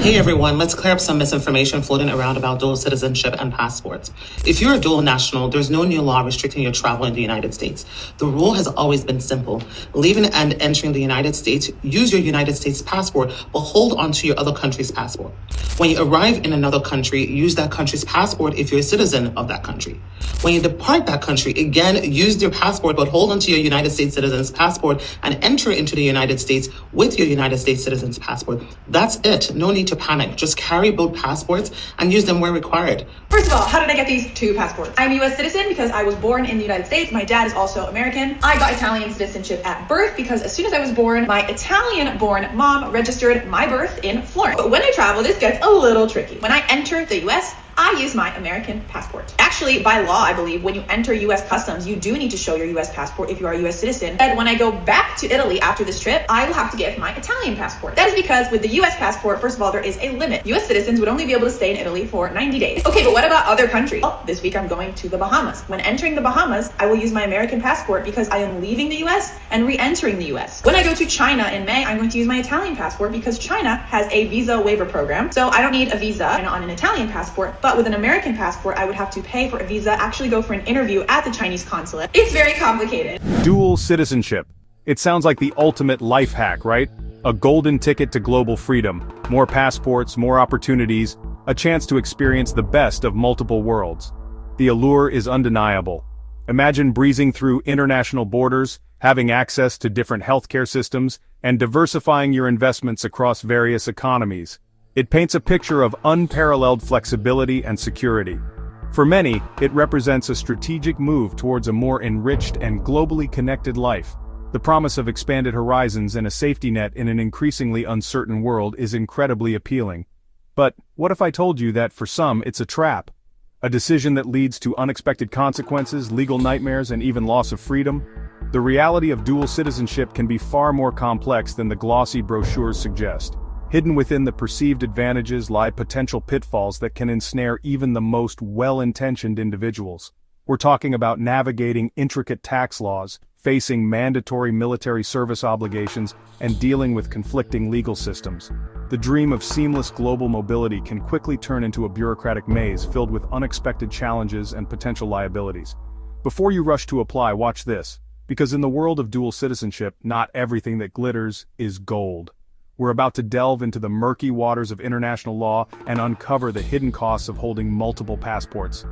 Hey everyone, let's clear up some misinformation floating around about dual citizenship and passports. If you're a dual national, there's no new law restricting your travel in the United States. The rule has always been simple. Leaving and entering the United States, use your United States passport, but hold on to your other country's passport. When you arrive in another country, use that country's passport if you're a citizen of that country. When you depart that country, again, use your passport, but hold on to your United States citizen's passport and enter into the United States with your United States citizen's passport. That's it. No need to panic. Just carry both passports and use them where required. First of all, how did I get these two passports? I'm a US citizen because I was born in the United States. My dad is also American. I got Italian citizenship at birth because as soon as I was born, my Italian-born mom registered my birth in Florence. But when I travel, this gets a little tricky. When I enter the US, I use my American passport. Actually, by law, I believe when you enter US customs, you do need to show your US passport if you are a US citizen. And when I go back to Italy after this trip, I will have to give my Italian passport. That is because with the US passport, first of all, there is a limit. US citizens would only be able to stay in Italy for 90 days. Okay, but what about other countries? Well, this week I'm going to the Bahamas. When entering the Bahamas, I will use my American passport because I am leaving the US and re-entering the US. When I go to China in May, I'm going to use my Italian passport because China has a visa waiver program. So I don't need a visa on an Italian passport, but with an American passport, I would have to pay for a visa, actually go for an interview at the Chinese consulate. It's very complicated. Dual citizenship. It sounds like the ultimate life hack, right? A golden ticket to global freedom. More passports, more opportunities, a chance to experience the best of multiple worlds. The allure is undeniable. Imagine breezing through international borders, having access to different healthcare systems, and diversifying your investments across various economies. It paints a picture of unparalleled flexibility and security. For many, it represents a strategic move towards a more enriched and globally connected life. The promise of expanded horizons and a safety net in an increasingly uncertain world is incredibly appealing. But what if I told you that for some it's a trap? A decision that leads to unexpected consequences, legal nightmares, and even loss of freedom? The reality of dual citizenship can be far more complex than the glossy brochures suggest. Hidden within the perceived advantages lie potential pitfalls that can ensnare even the most well-intentioned individuals. We're talking about navigating intricate tax laws, facing mandatory military service obligations, and dealing with conflicting legal systems. The dream of seamless global mobility can quickly turn into a bureaucratic maze filled with unexpected challenges and potential liabilities. Before you rush to apply, watch this, because in the world of dual citizenship, not everything that glitters is gold. We're about to delve into the murky waters of international law and uncover the hidden costs of holding multiple passports.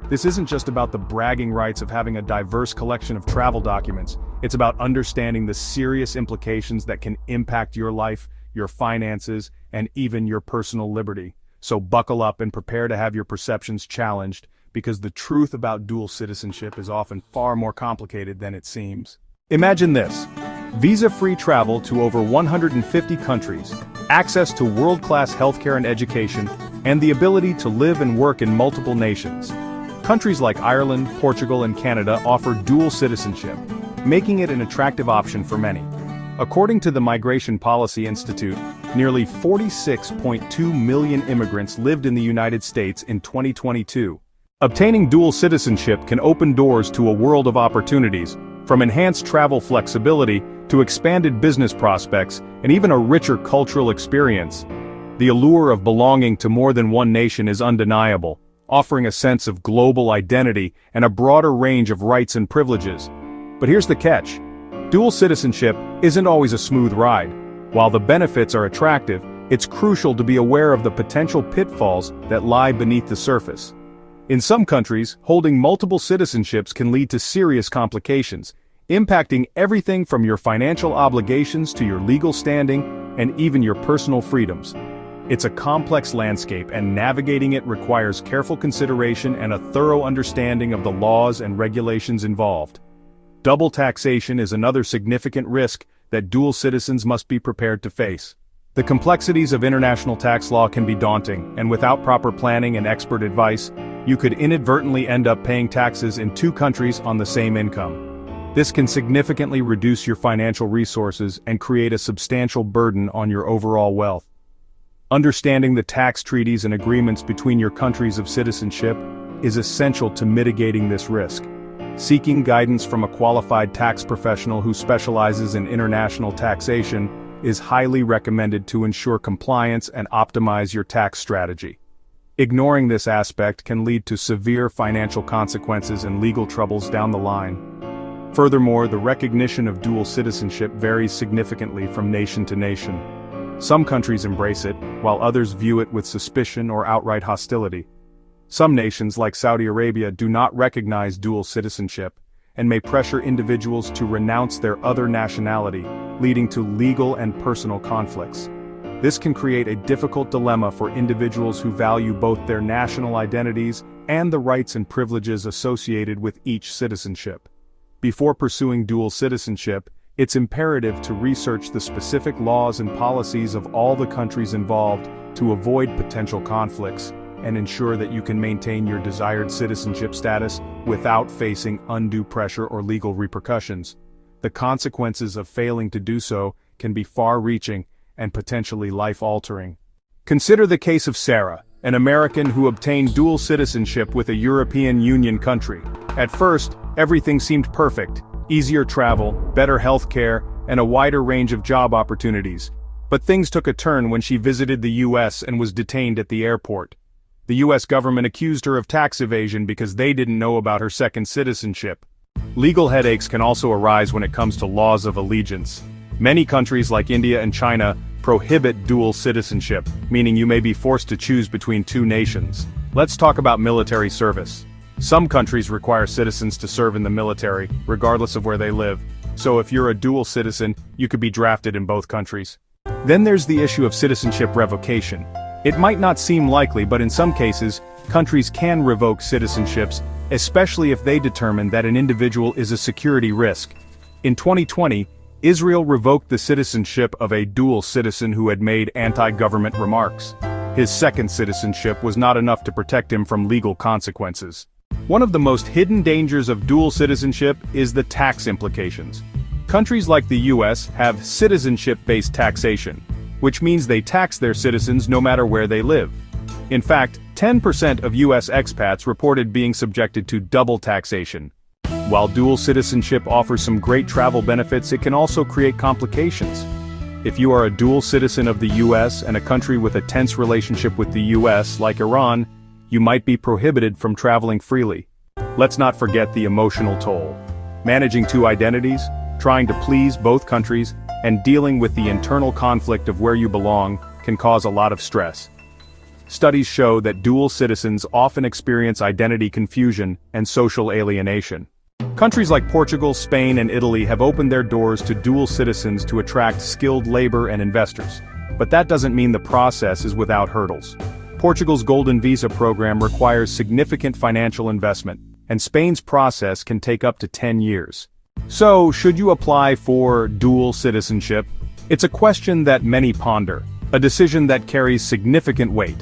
This isn't just about the bragging rights of having a diverse collection of travel documents, it's about understanding the serious implications that can impact your life, your finances, and even your personal liberty. So buckle up and prepare to have your perceptions challenged, because the truth about dual citizenship is often far more complicated than it seems. Imagine this. Visa-free travel to over 150 countries, access to world-class healthcare and education, and the ability to live and work in multiple nations. Countries like Ireland, Portugal, and Canada offer dual citizenship, making it an attractive option for many. According to the Migration Policy Institute, nearly 46.2 million immigrants lived in the United States in 2022. Obtaining dual citizenship can open doors to a world of opportunities, from enhanced travel flexibility to expanded business prospects and even a richer cultural experience. The allure of belonging to more than one nation is undeniable, offering a sense of global identity and a broader range of rights and privileges. But here's the catch. Dual citizenship isn't always a smooth ride. While the benefits are attractive, it's crucial to be aware of the potential pitfalls that lie beneath the surface. In some countries, holding multiple citizenships can lead to serious complications, impacting everything from your financial obligations to your legal standing and even your personal freedoms. It's a complex landscape, and navigating it requires careful consideration and a thorough understanding of the laws and regulations involved. Double taxation is another significant risk that dual citizens must be prepared to face. The complexities of international tax law can be daunting, and without proper planning and expert advice, you could inadvertently end up paying taxes in two countries on the same income. This can significantly reduce your financial resources and create a substantial burden on your overall wealth. Understanding the tax treaties and agreements between your countries of citizenship is essential to mitigating this risk. Seeking guidance from a qualified tax professional who specializes in international taxation is highly recommended to ensure compliance and optimize your tax strategy. Ignoring this aspect can lead to severe financial consequences and legal troubles down the line. Furthermore, the recognition of dual citizenship varies significantly from nation to nation. Some countries embrace it, while others view it with suspicion or outright hostility. Some nations, like Saudi Arabia, do not recognize dual citizenship, and may pressure individuals to renounce their other nationality, leading to legal and personal conflicts. This can create a difficult dilemma for individuals who value both their national identities and the rights and privileges associated with each citizenship. Before pursuing dual citizenship, it's imperative to research the specific laws and policies of all the countries involved to avoid potential conflicts and ensure that you can maintain your desired citizenship status without facing undue pressure or legal repercussions. The consequences of failing to do so can be far-reaching and potentially life-altering. Consider the case of Sarah, an American who obtained dual citizenship with a European Union country. At first, everything seemed perfect: easier travel, better health care, and a wider range of job opportunities. But things took a turn when she visited the US and was detained at the airport. The US government accused her of tax evasion because they didn't know about her second citizenship. Legal headaches can also arise when it comes to laws of allegiance. Many countries like India and China prohibit dual citizenship, meaning you may be forced to choose between two nations. Let's talk about military service. Some countries require citizens to serve in the military, regardless of where they live. So if you're a dual citizen, you could be drafted in both countries. Then there's the issue of citizenship revocation. It might not seem likely, but in some cases, countries can revoke citizenships, especially if they determine that an individual is a security risk. In 2020, Israel revoked the citizenship of a dual citizen who had made anti-government remarks. His second citizenship was not enough to protect him from legal consequences. One of the most hidden dangers of dual citizenship is the tax implications. Countries like the US have citizenship-based taxation, which means they tax their citizens no matter where they live. In fact, 10% of US expats reported being subjected to double taxation. While dual citizenship offers some great travel benefits, it can also create complications. If you are a dual citizen of the US and a country with a tense relationship with the US, like Iran, you might be prohibited from traveling freely. Let's not forget the emotional toll. Managing two identities, trying to please both countries, and dealing with the internal conflict of where you belong can cause a lot of stress. Studies show that dual citizens often experience identity confusion and social alienation. Countries like Portugal, Spain, and Italy have opened their doors to dual citizens to attract skilled labor and investors. But that doesn't mean the process is without hurdles. Portugal's Golden Visa program requires significant financial investment, and Spain's process can take up to 10 years. So, should you apply for dual citizenship? It's a question that many ponder, a decision that carries significant weight.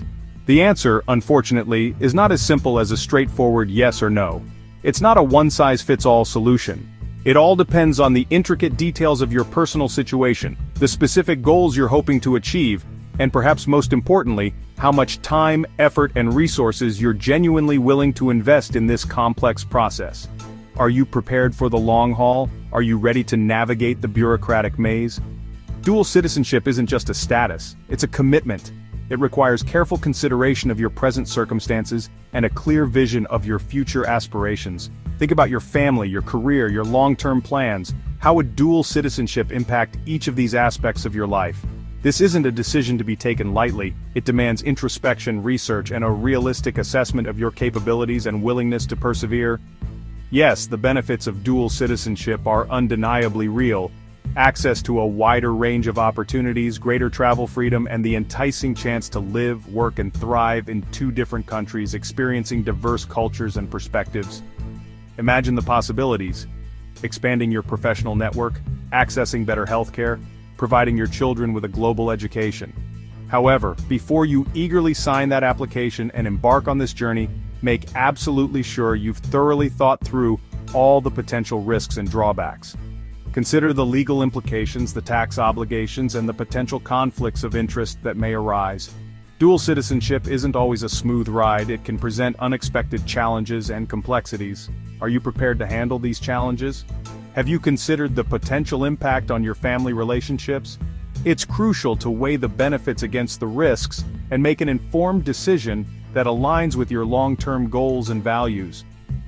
The answer, unfortunately, is not as simple as a straightforward yes or no. It's not a one-size-fits-all solution. It all depends on the intricate details of your personal situation, the specific goals you're hoping to achieve, and perhaps most importantly, how much time, effort, and resources you're genuinely willing to invest in this complex process. Are you prepared for the long haul? Are you ready to navigate the bureaucratic maze? Dual citizenship isn't just a status, it's a commitment. It requires careful consideration of your present circumstances and a clear vision of your future aspirations. Think about your family, your career, your long-term plans. How would dual citizenship impact each of these aspects of your life? This isn't a decision to be taken lightly. It demands introspection, research, and a realistic assessment of your capabilities and willingness to persevere. Yes, the benefits of dual citizenship are undeniably real. Access to a wider range of opportunities, greater travel freedom, and the enticing chance to live, work, and thrive in two different countries, experiencing diverse cultures and perspectives. Imagine the possibilities: expanding your professional network, accessing better healthcare, providing your children with a global education. However, before you eagerly sign that application and embark on this journey, make absolutely sure you've thoroughly thought through all the potential risks and drawbacks. Consider the legal implications, the tax obligations, and the potential conflicts of interest that may arise. Dual citizenship isn't always a smooth ride. It can present unexpected challenges and complexities. Are you prepared to handle these challenges? Have you considered the potential impact on your family relationships? It's crucial to weigh the benefits against the risks and make an informed decision that aligns with your long-term goals and values.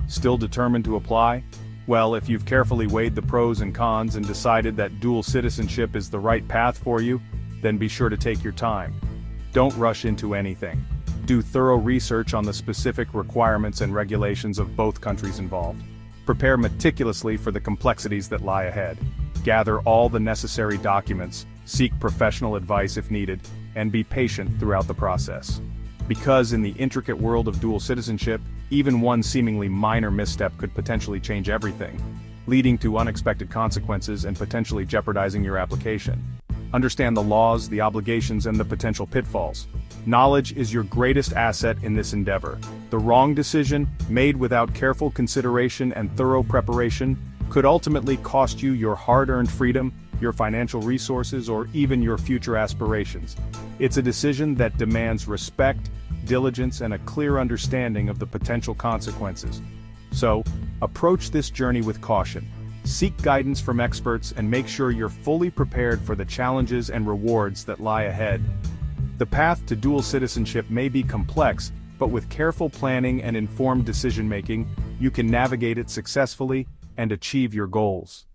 Still determined to apply? Well, if you've carefully weighed the pros and cons and decided that dual citizenship is the right path for you, then be sure to take your time. Don't rush into anything. Do thorough research on the specific requirements and regulations of both countries involved. Prepare meticulously for the complexities that lie ahead. Gather all the necessary documents, seek professional advice if needed, and be patient throughout the process. Because in the intricate world of dual citizenship, even one seemingly minor misstep could potentially change everything, leading to unexpected consequences and potentially jeopardizing your application. Understand the laws, the obligations, and the potential pitfalls. Knowledge is your greatest asset in this endeavor. The wrong decision, made without careful consideration and thorough preparation, could ultimately cost you your hard-earned freedom, your financial resources, or even your future aspirations. It's a decision that demands respect, diligence, and a clear understanding of the potential consequences. So, approach this journey with caution. Seek guidance from experts and make sure you're fully prepared for the challenges and rewards that lie ahead. The path to dual citizenship may be complex, but with careful planning and informed decision-making, you can navigate it successfully and achieve your goals.